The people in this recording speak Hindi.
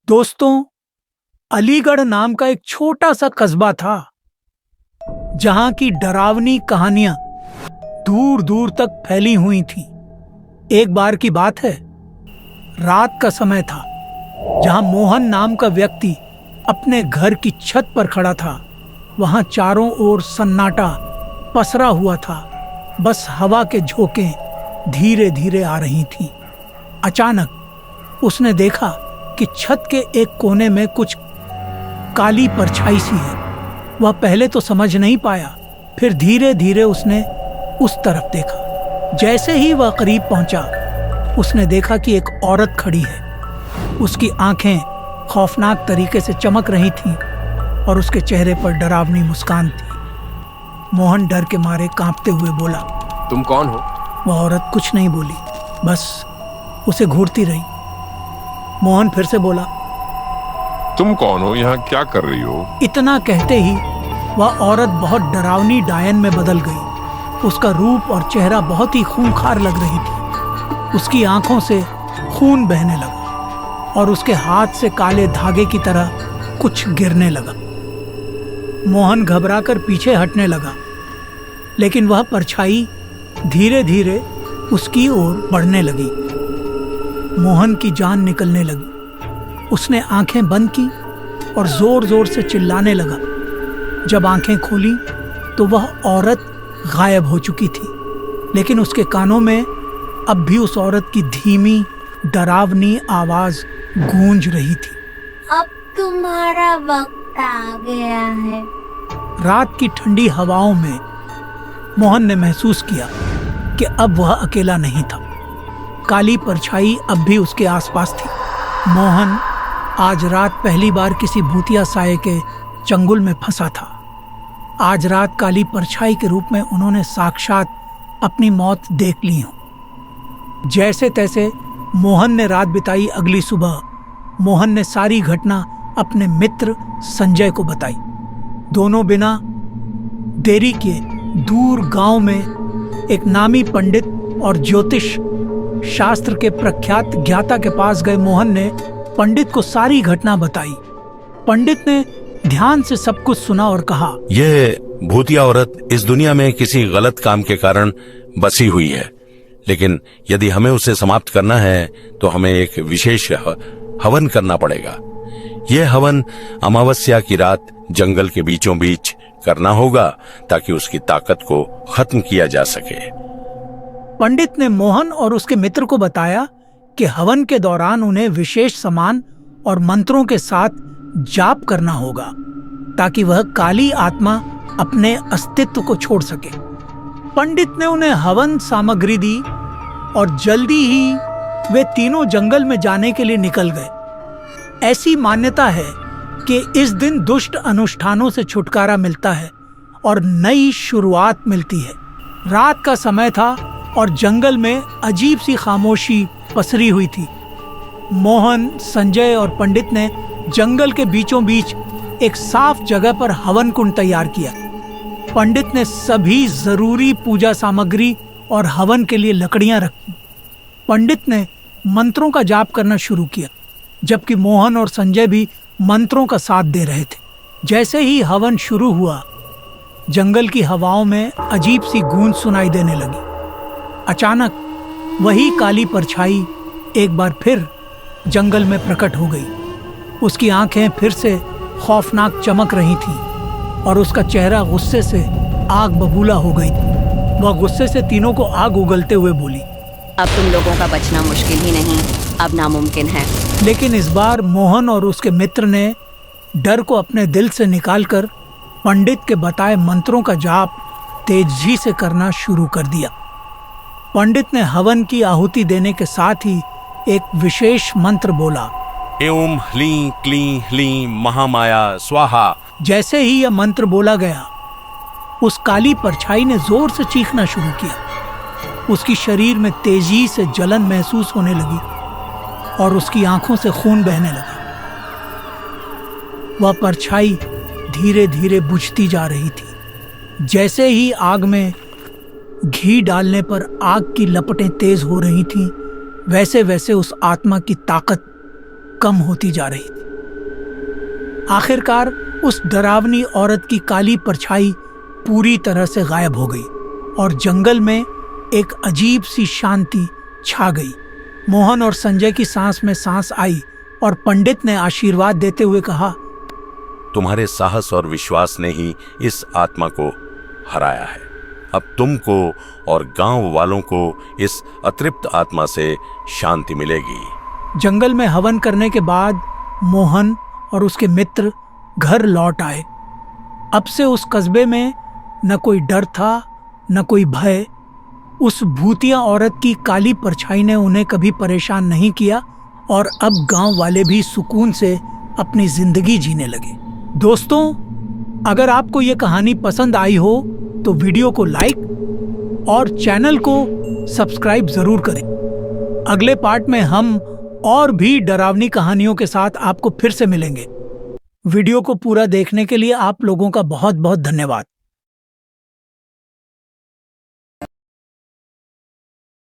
दोस्तों, अलीगढ़ नाम का एक छोटा सा कस्बा था जहां की डरावनी कहानियां दूर दूर तक फैली हुई थीं। एक बार की बात है, रात का समय था जहां मोहन नाम का व्यक्ति अपने घर की छत पर खड़ा था। वहां चारों ओर सन्नाटा पसरा हुआ था, बस हवा के झोंके धीरे धीरे आ रही थीं। अचानक उसने देखा कि छत के एक कोने में कुछ काली परछाई सी है। वह पहले तो समझ नहीं पाया, फिर धीरे धीरे उसने उस तरफ देखा। जैसे ही वह करीब पहुंचा, उसने देखा कि एक औरत खड़ी है। उसकी आंखें खौफनाक तरीके से चमक रही थीं और उसके चेहरे पर डरावनी मुस्कान थी। मोहन डर के मारे कांपते हुए बोला, तुम कौन हो? वह औरत कुछ नहीं बोली, बस उसे घूरती रही। मोहन फिर से बोला, तुम कौन हो? यहाँ क्या कर रही हो? इतना कहते ही वह औरत बहुत डरावनी डायन में बदल गई। उसका रूप और चेहरा बहुत ही खूंखार लग रही थी। उसकी आंखों से खून बहने लगा और उसके हाथ से काले धागे की तरह कुछ गिरने लगा। मोहन घबराकर पीछे हटने लगा, लेकिन वह परछाई धीरे धीरे उसकी ओर बढ़ने लगी। मोहन की जान निकलने लगी। उसने आंखें बंद की और जोर जोर से चिल्लाने लगा। जब आंखें खोली तो वह औरत गायब हो चुकी थी, लेकिन उसके कानों में अब भी उस औरत की धीमी डरावनी आवाज गूंज रही थी। अब तुम्हारा वक्त आ गया है। रात की ठंडी हवाओं में मोहन ने महसूस किया कि अब वह अकेला नहीं था। काली परछाई अब भी उसके आसपास थी। मोहन आज रात पहली बार किसी भूतिया साये के चंगुल में फंसा था। आज रात काली परछाई के रूप में उन्होंने साक्षात अपनी मौत देख ली हो। जैसे तैसे मोहन ने रात बिताई। अगली सुबह मोहन ने सारी घटना अपने मित्र संजय को बताई। दोनों बिना देरी किए दूर गांव में एक नामी पंडित और ज्योतिष शास्त्र के प्रख्यात ज्ञाता के पास गए। मोहन ने पंडित को सारी घटना बताई। पंडित ने ध्यान से सब कुछ सुना और कहा, यह भूतिया औरत इस दुनिया में किसी गलत काम के कारण बसी हुई है, लेकिन यदि हमें उसे समाप्त करना है तो हमें एक विशेष हवन करना पड़ेगा। यह हवन अमावस्या की रात जंगल के बीचों बीच करना होगा ताकि उसकी ताकत को खत्म किया जा सके। पंडित ने मोहन और उसके मित्र को बताया कि हवन के दौरान उन्हें विशेष सामान और मंत्रों के साथ जाप करना होगा ताकि वह काली आत्मा अपने अस्तित्व को छोड़ सके। पंडित ने उन्हें हवन सामग्री दी और जल्दी ही वे तीनों जंगल में जाने के लिए निकल गए। ऐसी मान्यता है कि इस दिन दुष्ट अनुष्ठानों से छुटकारा मिलता है और नई शुरुआत मिलती है। रात का समय था और जंगल में अजीब सी खामोशी पसरी हुई थी। मोहन, संजय और पंडित ने जंगल के बीचों बीच एक साफ जगह पर हवन कुंड तैयार किया। पंडित ने सभी जरूरी पूजा सामग्री और हवन के लिए लकड़ियां रखी। पंडित ने मंत्रों का जाप करना शुरू किया, जबकि मोहन और संजय भी मंत्रों का साथ दे रहे थे। जैसे ही हवन शुरू हुआ, जंगल की हवाओं में अजीब सी गूंज सुनाई देने लगी। अचानक वही काली परछाई एक बार फिर जंगल में प्रकट हो गई। उसकी आंखें फिर से खौफनाक चमक रही थीं और उसका चेहरा गुस्से से आग बबूला हो गई थी। वह गुस्से से तीनों को आग उगलते हुए बोली, अब तुम लोगों का बचना मुश्किल ही नहीं, अब नामुमकिन है। लेकिन इस बार मोहन और उसके मित्र ने डर को अपने दिल से निकालकर पंडित के बताए मंत्रों का जाप तेजी से करना शुरू कर दिया। पंडित ने हवन की आहुति देने के साथ ही एक विशेष मंत्र बोला, एवं ह्लीं क्लीं ह्लीं महामाया स्वाहा। जैसे ही यह मंत्र बोला गया, उस काली परछाई ने जोर से चीखना शुरू किया। उसकी शरीर में तेजी से जलन महसूस होने लगी और उसकी आंखों से खून बहने लगा। वह परछाई धीरे धीरे बुझती जा रही थी। जैसे ही आग में घी डालने पर आग की लपटें तेज हो रही थीं, वैसे वैसे उस आत्मा की ताकत कम होती जा रही थी। आखिरकार उस डरावनी औरत की काली परछाई पूरी तरह से गायब हो गई और जंगल में एक अजीब सी शांति छा गई। मोहन और संजय की सांस में सांस आई और पंडित ने आशीर्वाद देते हुए कहा, तुम्हारे साहस और विश्वास ने ही इस आत्मा को हराया है। अब तुमको और गांव वालों को इस अतृप्त आत्मा से शांति मिलेगी। जंगल में हवन करने के बाद मोहन और उसके मित्र घर लौट आए। अब से उस कस्बे में न कोई डर था न कोई भय। उस भूतिया औरत की काली परछाई ने उन्हें कभी परेशान नहीं किया और अब गांव वाले भी सुकून से अपनी जिंदगी जीने लगे। दोस्तों, अगर आपको ये कहानी पसंद आई हो तो वीडियो को लाइक और चैनल को सब्सक्राइब जरूर करें। अगले पार्ट में हम और भी डरावनी कहानियों के साथ आपको फिर से मिलेंगे। वीडियो को पूरा देखने के लिए आप लोगों का बहुत बहुत धन्यवाद।